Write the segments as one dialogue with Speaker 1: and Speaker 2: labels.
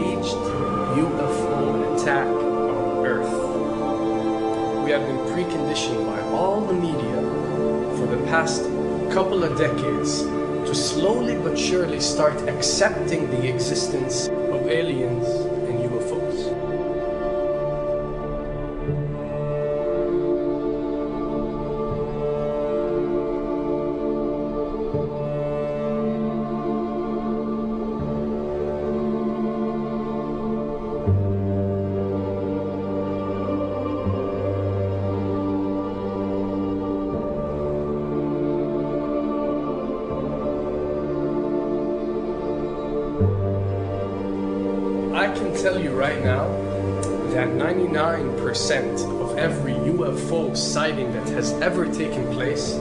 Speaker 1: staged UFO attack on Earth. We have been preconditioned by all the media for the past couple of decades to slowly but surely start accepting the existence of aliens and UFOs. I can tell you right now that 99% of every UFO sighting that has ever taken place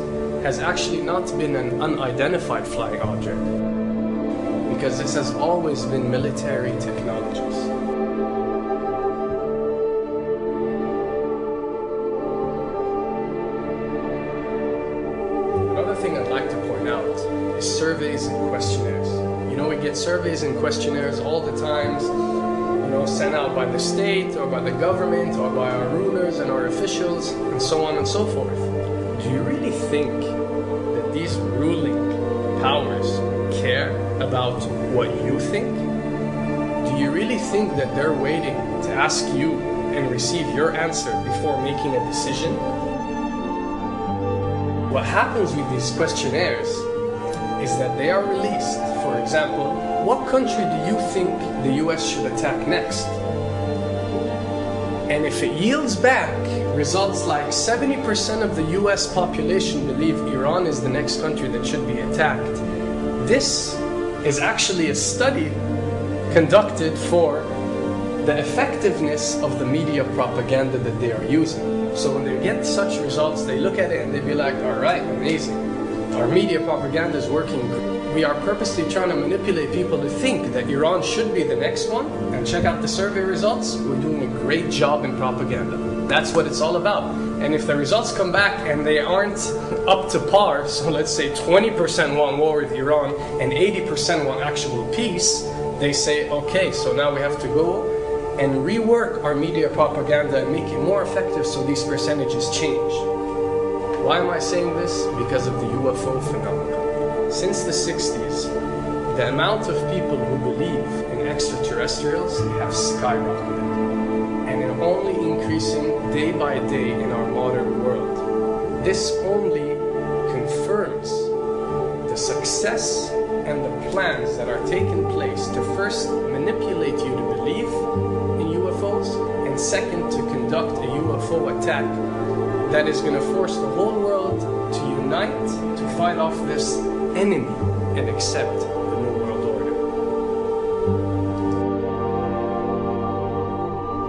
Speaker 1: has actually not been an unidentified flying object, because this has always been military technologies. Another thing I'd like to point out is surveys and questionnaires. You know, we get surveys and questionnaires all the time, sent out by the state or by the government or by our rulers and our officials and so on and so forth. Do you really think that these ruling powers care about what you think? Do you really think that they're waiting to ask you and receive your answer before making a decision? What happens with these questionnaires is that they are released. For example, what country do you think the US should attack next? And if it yields back results like 70% of the US population believe Iran is the next country that should be attacked, this is actually a study conducted for the effectiveness of the media propaganda that they are using. So when they get such results, they look at it and they be like, all right, amazing. Our media propaganda is working. We are purposely trying to manipulate people to think that Iran should be the next one, and check out the survey results. We're doing a great job in propaganda. That's what it's all about. And if the results come back and they aren't up to par, so let's say 20% want war with Iran and 80% want actual peace, they say, okay, so now we have to go and rework our media propaganda and make it more effective so these percentages change. Why am I saying this? Because of the UFO phenomenon. Since the 60s, the amount of people who believe in extraterrestrials have skyrocketed, and it's only increasing day by day in our modern world. This only confirms the success and the plans that are taking place to first manipulate you to believe in UFOs, and second, to conduct a UFO attack that is going to force the whole world to unite to fight off this enemy and accept the New World Order.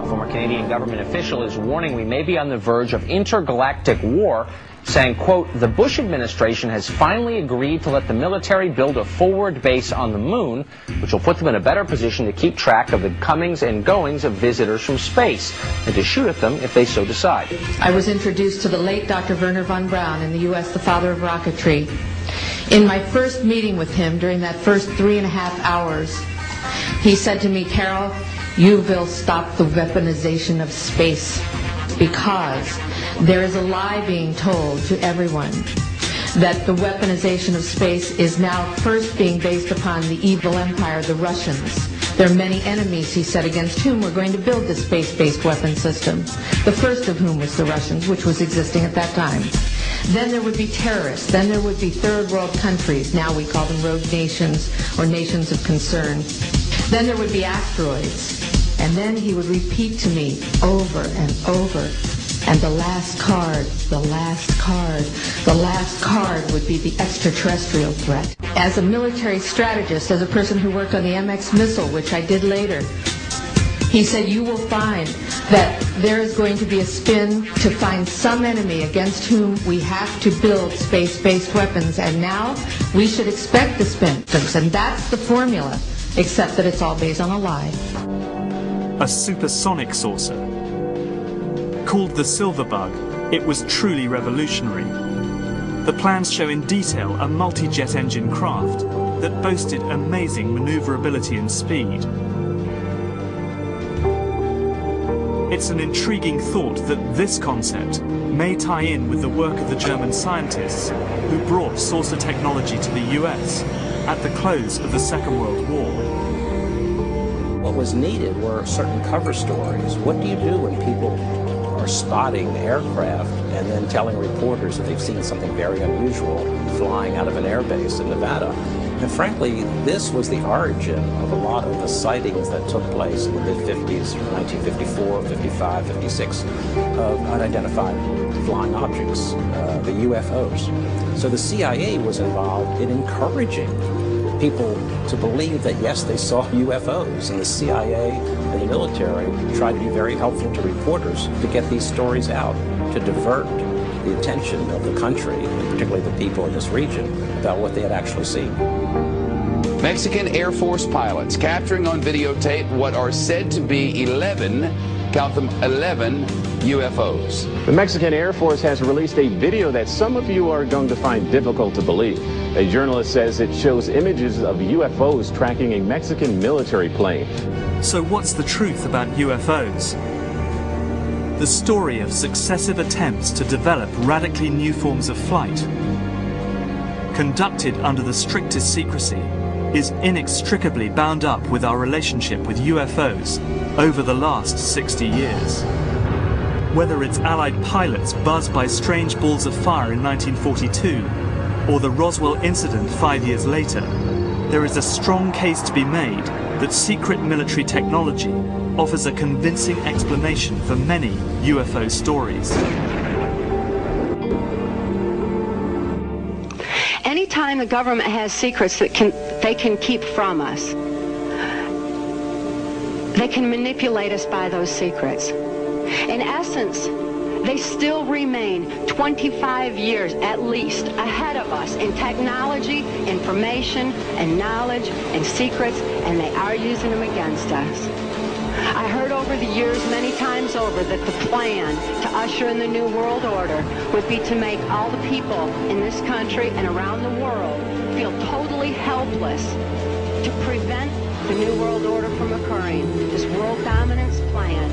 Speaker 2: A former Canadian government official is warning we may be on the verge of intergalactic war, saying, quote, the Bush administration has finally agreed to let the military build a forward base on the moon, which will put them in a better position to keep track of the comings and goings of visitors from space, and to shoot at them if they so decide.
Speaker 3: I was introduced to the late Dr. Wernher von Braun in the U.S., the father of rocketry. In my first meeting with him, during that first 3.5 hours, he said to me, Carol, you will stop the weaponization of space, because there is a lie being told to everyone that the weaponization of space is now first being based upon the evil empire, the Russians. There are many enemies, he said, against whom we're going to build this space-based weapon system, the first of whom was the Russians, which was existing at that time. Then there would be terrorists. Then there would be third world countries. Now we call them rogue nations or nations of concern. Then there would be asteroids. And then he would repeat to me over and over, and the last card, the last card, the last card would be the extraterrestrial threat. As a military strategist, as a person who worked on the MX missile, which I did later, he said, you will find that there is going to be a spin to find some enemy against whom we have to build space-based weapons, and now we should expect the spin. And that's the formula, except that it's all based on a lie.
Speaker 4: A supersonic saucer. Called the Silverbug, it was truly revolutionary. The plans show in detail a multi-jet engine craft that boasted amazing maneuverability and speed. It's an intriguing thought that this concept may tie in with the work of the German scientists who brought saucer technology to the US at the close of the Second World War.
Speaker 5: What was needed were certain cover stories. What do you do when people are spotting aircraft and then telling reporters that they've seen something very unusual flying out of an airbase in Nevada? And frankly, this was the origin of a lot of the sightings that took place in the mid-50s, 1954, 55, 56, of unidentified flying objects, the UFOs. So the CIA was involved in encouraging people to believe that, yes, they saw UFOs, and the CIA and the military tried to be very helpful to reporters to get these stories out, to divert the attention of the country, and particularly the people in this region, about what they had actually seen.
Speaker 6: Mexican Air Force pilots capturing on videotape what are said to be 11, count them, 11 UFOs.
Speaker 7: The Mexican Air Force has released a video that some of you are going to find difficult to believe. A journalist says it shows images of UFOs tracking a Mexican military plane.
Speaker 4: So what's the truth about UFOs? The story of successive attempts to develop radically new forms of flight, conducted under the strictest secrecy, is inextricably bound up with our relationship with UFOs over the last 60 years. Whether it's Allied pilots buzzed by strange balls of fire in 1942, or the Roswell incident 5 years later, there is a strong case to be made that secret military technology offers a convincing explanation for many UFO stories.
Speaker 8: Anytime the government has secrets that they can keep from us, they can manipulate us by those secrets. In essence, they still remain 25 years at least ahead of us in technology, information, and knowledge, and secrets, and they are using them against us. I heard over the years many times over that the plan to usher in the New World Order would be to make all the people in this country and around the world feel totally helpless to prevent the New World Order from occurring, this world dominance plan,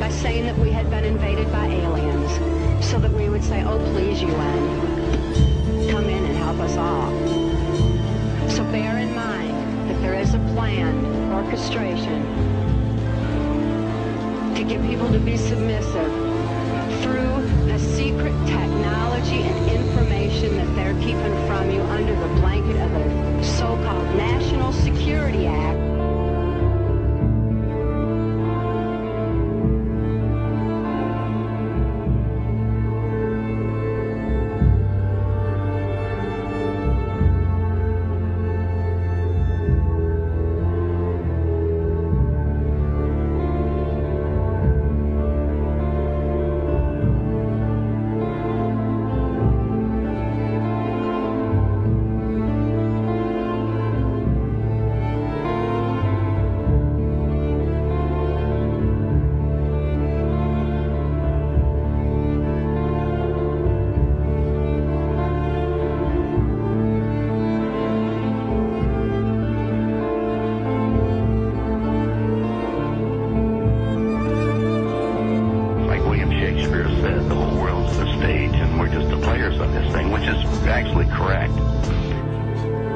Speaker 8: by saying that we had been invaded by aliens, so that we would say, oh please UN, come in and help us all. So bear in mind that there is a planned orchestration to get people to be submissive through the secret technology and information that they're keeping from you under the blanket of the so-called National Security Act.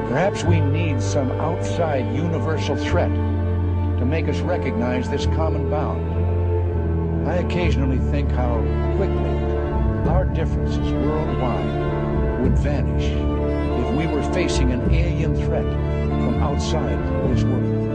Speaker 9: Perhaps we need some outside universal threat to make us recognize this common bound. I occasionally think how quickly our differences worldwide would vanish if we were facing an alien threat from outside this world.